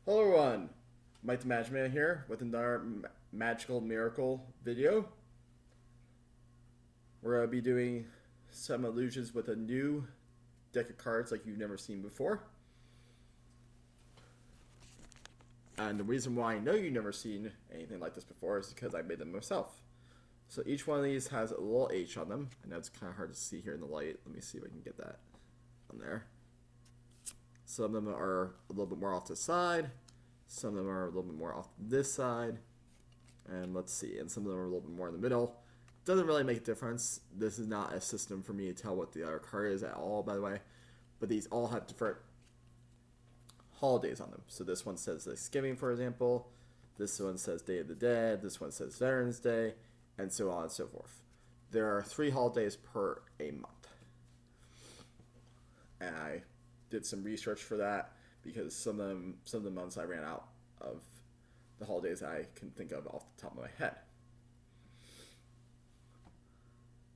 Hello everyone, Mike the Magic Man here with another magical miracle video. We're going to be doing some illusions with a new deck of cards like you've never seen before. And the reason why I know you've never seen anything like this before is because I made them myself. So each one of these has a little H on them. I know it's kind of hard to see here in the light. Let me see if I can get that on there. Some of them are a little bit more off to the side. Some of them are a little bit more off this side. And let's see, and some of them are a little bit more in the middle. Doesn't really make a difference. This is not a system for me to tell what the other card is at all, by the way. But these all have different holidays on them. So this one says Thanksgiving, for example. This one says Day of the Dead. This one says Veterans Day, and so on and so forth. There are 3 holidays per a month. And I did some research for that because some of the months I ran out of the holidays I can think of off the top of my head.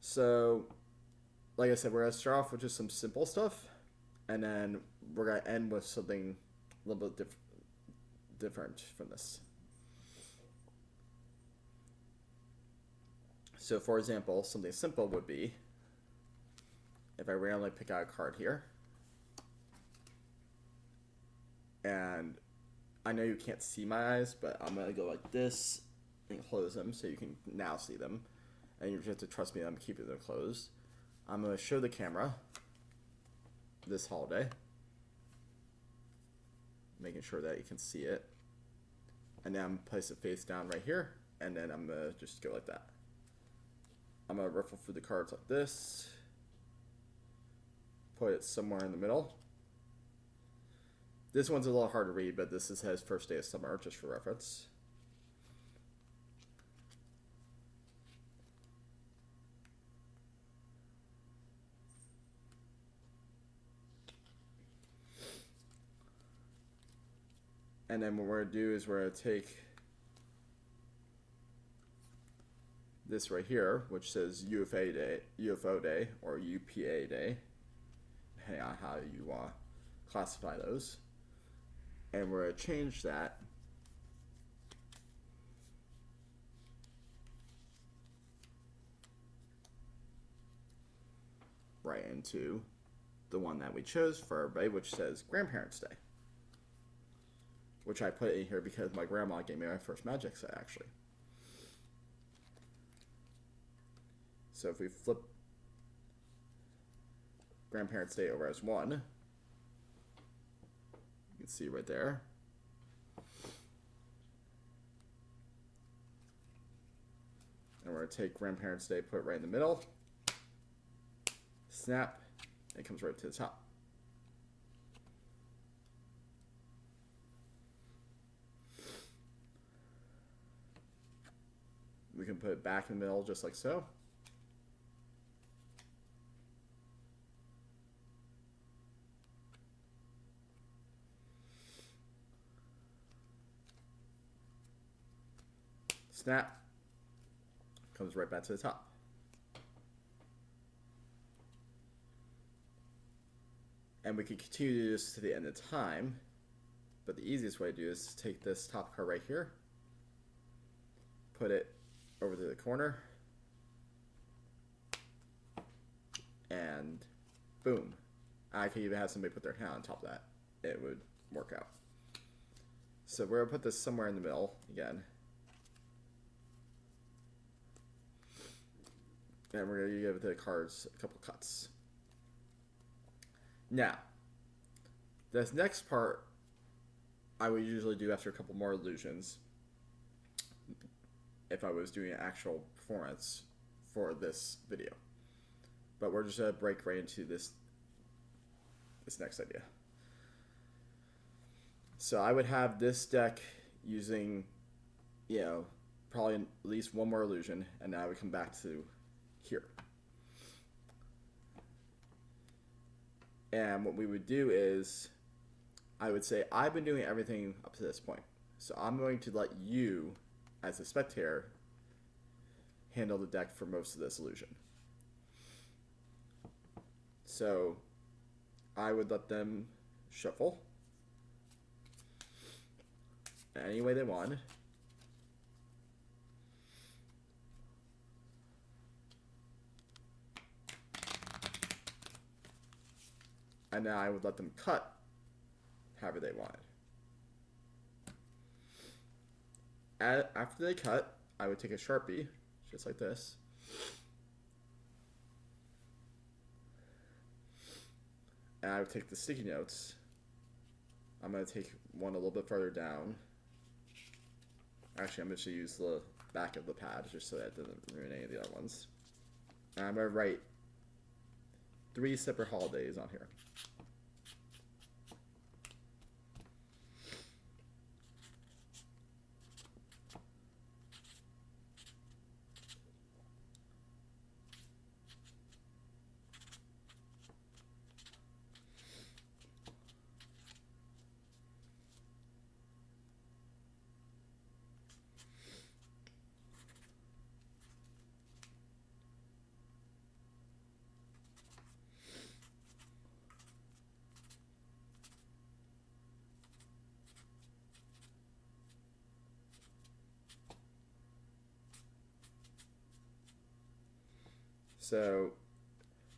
So, like I said, we're going to start off with just some simple stuff, and then we're going to end with something a little bit different from this. So, for example, something simple would be if I randomly pick out a card here, and I know you can't see my eyes, but I'm going to go like this and close them so you can now see them. And you just have to trust me that I'm keeping them closed. I'm going to show the camera this holiday, making sure that you can see it. And then I'm going to place it face down right here, and then I'm going to just go like that. I'm going to ruffle through the cards like this, put it somewhere in the middle. This one's a little hard to read, but this says first day of summer, just for reference. And then what we're going to do is we're going to take this right here, which says UFO Day, or UPA Day, depending on how you want to classify those. And we're going to change that right into the one that we chose for everybody, which says Grandparents' Day. Which I put in here because my grandma gave me my first magic set, actually. So if we flip Grandparents' Day over as 1, you can see right there. And we're going to take Grandparents' Day, put it right in the middle. Snap, and it comes right to the top. We can put it back in the middle just like so. Snap, comes right back to the top. And we can continue to do this to the end of time, but the easiest way to do is to take this top card right here, put it over to the corner, and boom. I could even have somebody put their hand on top of that. It would work out. So we're going to put this somewhere in the middle again. And we're going to give the cards a couple cuts. Now, this next part I would usually do after a couple more illusions if I was doing an actual performance for this video. But we're just going to break right into this next idea. So I would have this deck using, probably at least one more illusion, and now I would come back to here. And what we would do is, I would say, I've been doing everything up to this point. So I'm going to let you, as a spectator, handle the deck for most of this illusion. So I would let them shuffle. any way they want. And now I would let them cut however they wanted. After they cut, I would take a Sharpie, just like this. And I would take the sticky notes. I'm going to take one a little bit further down. Actually, I'm just going to use the back of the pad just so that it doesn't ruin any of the other ones. And I'm going to write 3 separate holidays on here.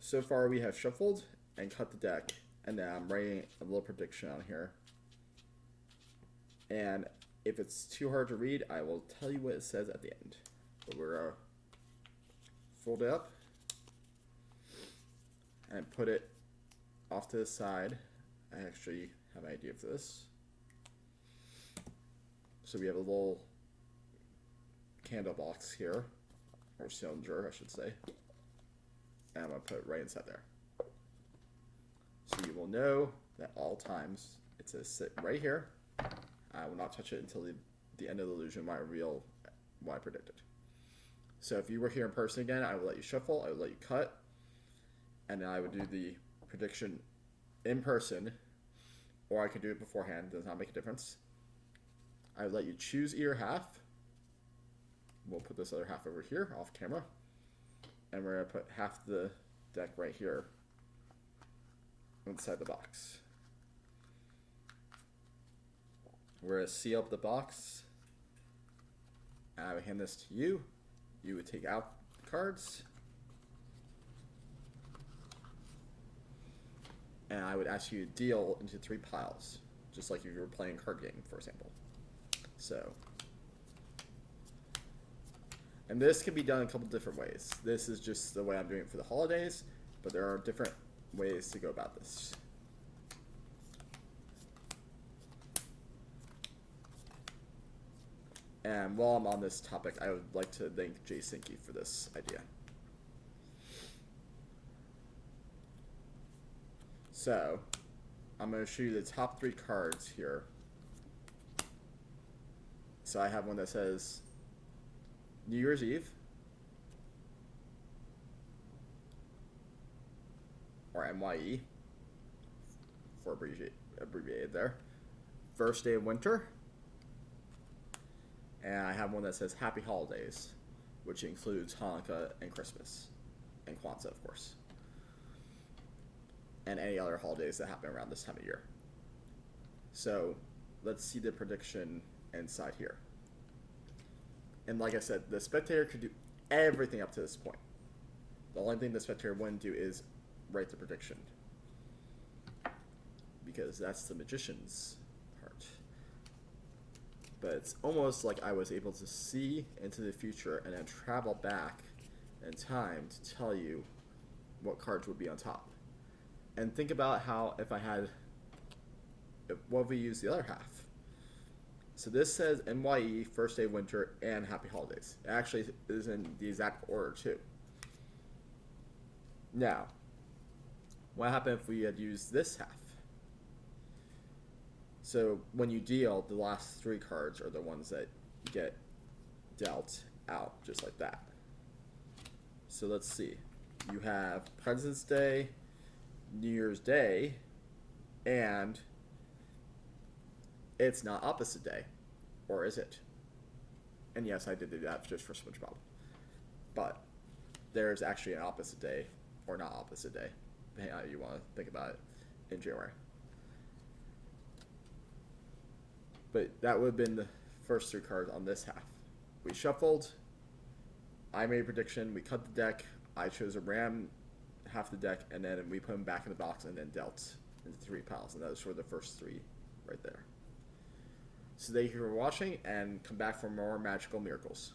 So far we have shuffled and cut the deck, and now I'm writing a little prediction on here. And if it's too hard to read, I will tell you what it says at the end. But we're going to fold it up and put it off to the side. I actually have an idea for this. So we have a little candle box here, or cylinder, I should say. And I'm going to put it right inside there. So you will know that all times it says sit right here. I will not touch it until the end of the illusion when I reveal what I predicted. So if you were here in person again, I would let you shuffle, I would let you cut, and then I would do the prediction in person, or I could do it beforehand, does not make a difference. I would let you choose either half. We'll put this other half over here off camera. And we're going to put half the deck right here inside the box. We're going to seal up the box. I would hand this to you. You would take out the cards. And I would ask you to deal into 3 piles, just like if you were playing a card game, for example. So, and this can be done a couple different ways. This is just the way I'm doing it for the holidays, but there are different ways to go about this. And while I'm on this topic, I would like to thank Jay Sinke for this idea. So, I'm going to show you the top 3 cards here. So I have one that says New Year's Eve, or MYE, for abbreviated there. First day of winter. And I have one that says Happy Holidays, which includes Hanukkah and Christmas, and Kwanzaa, of course, and any other holidays that happen around this time of year. So let's see the prediction inside here. And like I said, the spectator could do everything up to this point. The only thing the spectator wouldn't do is write the prediction, because that's the magician's part. But it's almost like I was able to see into the future and then travel back in time to tell you what cards would be on top. And think about how what if we use the other half? So this says NYE, First Day of Winter, and Happy Holidays. It actually is in the exact order too. Now, what happened if we had used this half? So when you deal, the last 3 cards are the ones that get dealt out, just like that. So let's see. You have President's Day, New Year's Day, and it's not opposite day. Or is it? And yes, I did do that just for SpongeBob. But there's actually an opposite day, or not opposite day, depending on how you want to think about it, in January. But that would have been the first 3 cards on this half. We shuffled. I made a prediction. We cut the deck. I chose a ram half the deck, and then we put them back in the box and then dealt into 3 piles. And that was for the first 3 right there. So thank you for watching, and come back for more magical miracles.